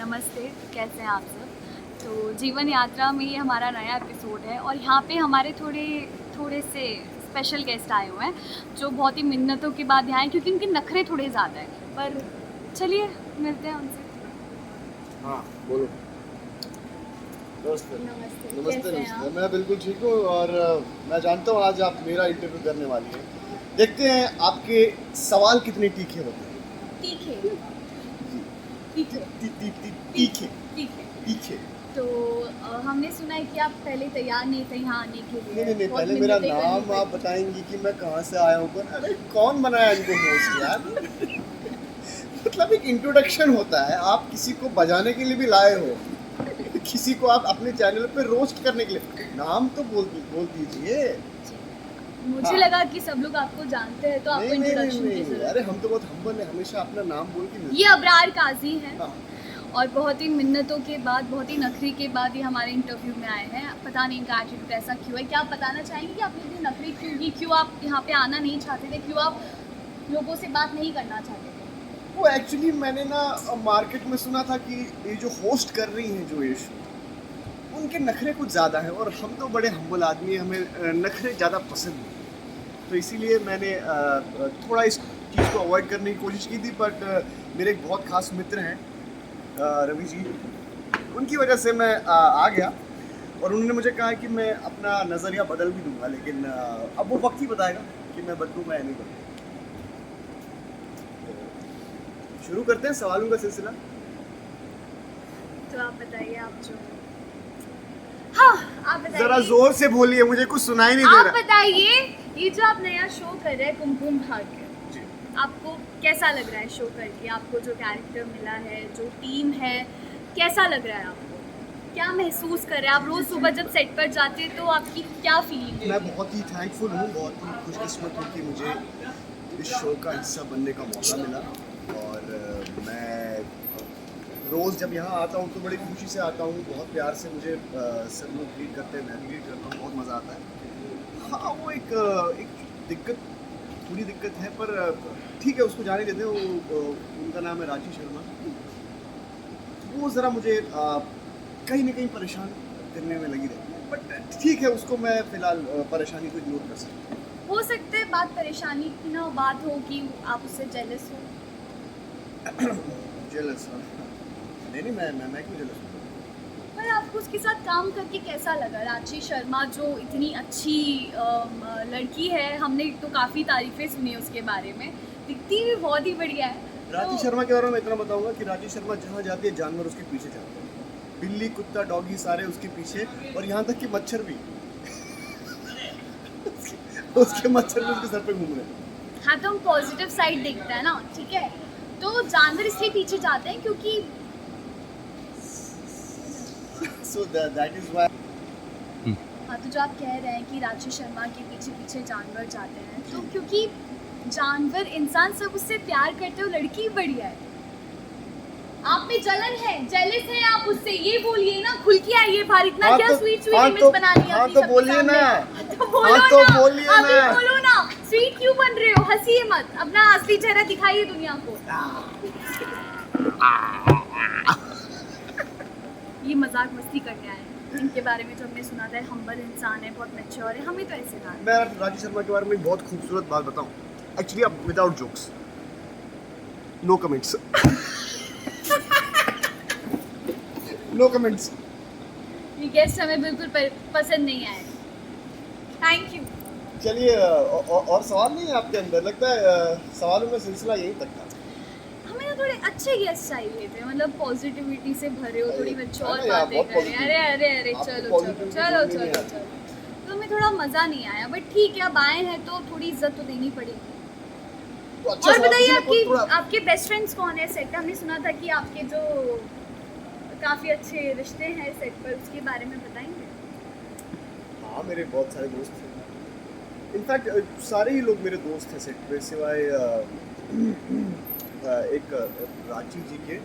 नमस्ते, कैसे हैं आप सब? तो जीवन यात्रा में ये हमारा नया एपिसोड है और यहाँ पे हमारे थोड़े से स्पेशल गेस्ट आए हुए हैं जो बहुत ही मिन्नतों के बाद यहाँ आए क्योंकि उनके नखरे थोड़े ज़्यादा हैं। पर चलिए मिलते हैं उनसे। हाँ बोलो। नमस्ते। नमस्ते, नमस्ते कैसे हैं नमस्ते, आप? मैं बिल्कुल ठीक हूँ और मैं जानता हूँ आज आप मेरा इंटरव्यू करने वाली हैं। देखते हैं आपके सवाल कितने तीखे होते हैं। तीखे, तीखे, तीखे तीखे। तीखे। तो हमने सुना है कि आप पहले तैयार नहीं थे यहाँ आने के लिए। नहीं, बहुत पहले मेरा मिन्नतें करनी नाम आप पड़ी। बताएंगी कि मैं कहाँ से आया हूँ। अरे कौन बनाया इनको होस्ट यार। मतलब एक इंट्रोडक्शन होता है, आप किसी को बजाने के लिए भी लाए हो, किसी को आप अपने चैनल पे रोस्ट करने के लिए, नाम तो बोल दीजिए। मुझे हाँ। लगा कि सब लोग आपको जानते हैं तो आपको इंट्रोडक्शन की नहीं, जरूरत अरे है। हम तो बहुत हम्बल है, हमेशा अपना नाम बोल के मिलते ये अबरार काजी हैं हाँ। और बहुत ही मिन्नतों के बाद, बहुत ही नखरी के बाद ये हमारे इंटरव्यू में आए हैं। पता नहीं इनका एटीट्यूड ऐसा क्यों है। क्या आप बताना चाहेंगे कि आपने इतनी नखरी क्यों की, क्यों आप यहाँ पे आना नहीं चाहते थे, क्यों आप लोगों से बात नहीं करना चाहते थे? वो एक्चुअली मैंने ना मार्केट में सुना था कि ये जो होस्ट कर रही हैं जो ये शो, उनके नखरे कुछ ज़्यादा हैं और हम तो बड़े हम्बल आदमी हैं, हमें नखरे ज़्यादा पसंद नहीं। तो इसीलिए मैंने थोड़ा इस चीज़ को अवॉइड करने की कोशिश की थी। बट मेरे एक बहुत खास मित्र हैं रवि जी, उनकी वजह से मैं आ गया और उन्होंने मुझे कहा कि मैं अपना नज़रिया बदल भी दूंगा, लेकिन अब वो वक्त ही बताएगा कि मैं बदलूंगा या नहीं बदलूंगा। तो शुरू करते हैं सवालों का सिलसिला। तो आप बताइए, आप जो हाँ आप बताइए, जरा जोर से बोलिए, मुझे कुछ सुनाई नहीं दे आप रहा। बताइए ये जो आप नया शो कर रहे हैं कुमकुम भाग्य, जी। आपको कैसा लग रहा है शो करके? आपको जो कैरेक्टर मिला है, जो टीम है, कैसा लग रहा है आपको? क्या महसूस कर रहे हैं आप? रोज सुबह जब सेट पर जाते हैं तो आपकी क्या फीलिंग है? मैं बहुत ही थैंकफुल हूँ, बहुत ही खुशकिस्मत हूँ कि मुझे इस शो का हिस्सा बनने का मौका मिला। और मैं रोज़ जब यहाँ आता हूँ तो बड़ी खुशी से आता हूँ, बहुत प्यार से मुझे सब लोग ट्रीट करते हैं, मैं भी ट्रीट करता हूँ, बहुत मज़ा आता है। हाँ वो एक थोड़ी दिक्कत है, पर ठीक है, उसको जाने देते हैं। वो उनका नाम है राजी शर्मा। वो ज़रा मुझे कहीं ना कहीं परेशान करने में लगी रहती है, बट ठीक है, उसको मैं फ़िलहाल परेशानी को इग्नोर कर सकता हूँ। हो सकता है बात परेशानी की ना बात हो कि आप उससे जेलस हो। जेलस? नहीं, मैं क्यों जेलस हूँ? पर आपको उसके साथ काम करके कैसा लगा? रांची शर्मा जो इतनी अच्छी लड़की है, हमने तो काफ़ी तारीफ़ें सुनी है उसके बारे में, दिखती भी बहुत ही बढ़िया है। राजी तो शर्मा के बारे में इतना बताऊंगा कि राजी शर्मा जहाँ जाती है जानवर उसके पीछे जाते हैं, बिल्ली कुत्ता डॉगी सारे उसके पीछे, और यहाँ तक कि मच्छर भी। उसके मच्छर भी उसके सर पे घूम रहे हैं। हाँ, तो हम पॉजिटिव साइड देखते हैं ना, ठीक है? तो जानवर इसलिए पीछे जाते हैं क्योंकि So that is why। हाँ, तो जो आप कह रहे हैं कि रांची शर्मा के पीछे पीछे जानवर जाते हैं, तो क्योंकि जानवर इंसान सब उससे प्यार करते हो, लड़की बढ़िया है। आप में जलन है, जेलस है आप उससे, ये बोलिए ना, खुल के आइए बाहर। इतना हाँ क्या तो- स्वीट हाँ इमेज तो- बना लिया हाँ अपनी तो सबके बोलिए सामने। ना। तो बोलो हाँ तो ना, बोलिए अभी ना। बोलो ना। स्वीट क्यों बन रहे हो? हंसिए मत, अपना असली चेहरा दिखाइए दुनिया को। ये मजाक मस्ती करने आए हैं। इनके बारे में जो हमने सुना था, हम्बल इंसान है, बहुत मैच्योर है, हमें तो ऐसे कहा। मैं राजी शर्मा के बारे में बहुत खूबसूरत बात बताऊं, एक्चुअली अब without jokes, no comments. No comments. ये गेस्ट हमें बिल्कुल पसंद नहीं आए। Thank you. चलिए और सवाल नहीं है आपके अंदर? लगता है सवालों का सिलसिला यहीं तक था। हमें ना थोड़े अच्छे गेस्ट चाहिए थे, मतलब पॉजिटिविटी से भरे हो, थोड़ी मैच्योर अरे यार, बातें बहुत करें। positive। अरे अरे अरे आपको चलो चलो positivity चलो बोलनी नहीं चलो आती। चलो। तो हमें थोड़ा मज़ा नहीं आया, बट ठीक है, अब आए हैं तो थोड़ी इज्जत तो देनी पड़ेगी। तो अच्छा और सवाल बताइए, पूछिए, आपकी थोड़ा। आपके बेस्ट फ्रेंड्स कौन है सेट पे? हमने सुना था कि आपके जो काफ़ी अच्छे रिश्ते हैं सेट पर, उसके बारे में बताएंगे? हाँ, मेरे बहुत सारे दोस्त हैं। इनफैक्ट सारे ही लोग मेरे दोस्त हैं सेट पे, सिवाय एक रांची जी के,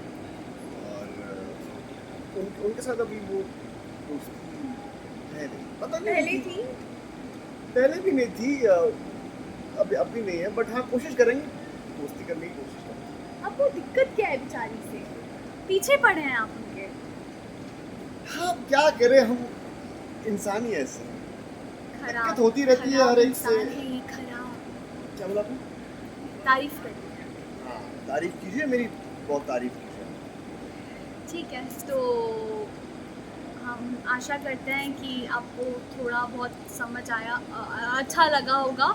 और उनके साथ अभी वो दोस्ती है नहीं, पता नहीं। पहले थी? पहले भी नहीं थी, अब भी नहीं है, बट हाँ कोशिश करेंगे दोस्ती करने की कोशिश करेंगे। आपको दिक्कत क्या है बेचारी से? पीछे पड़े हैं आप उनके। हाँ क्या करें, हम इंसान ही ऐसे हैं। खराब दिक्कत होती रहती है हर एक से। इंसान है ये, खराब। क्या बोला आपने? तारीफ करिए। हाँ तारीफ कीजिए, मेरी बहुत तारीफ कीजिए। ठीक है, तो हम आशा करते हैं कि आपको थोड़ा बहुत समझ आया, अच्छा लगा होगा,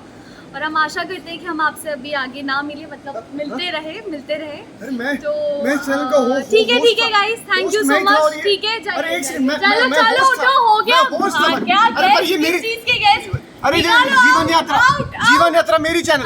और हम आशा करते हैं कि हम आपसे अभी आगे ना मिले, मतलब मिलते रहे। अरे मैं तो मैं चैनल का होस्ट, ठीक है guys, thank you so much. ठीक है, अरे एक सेकंड, चलो चलो उठो, हो गया। मैं होस्ट हाँ, था। क्या अरे पर ये गेस्ट, मेरी किस चीज के गेस्ट? अरे ये निकालो, जीवन यात्रा, out, out। जीवन यात्रा मेरी चैनल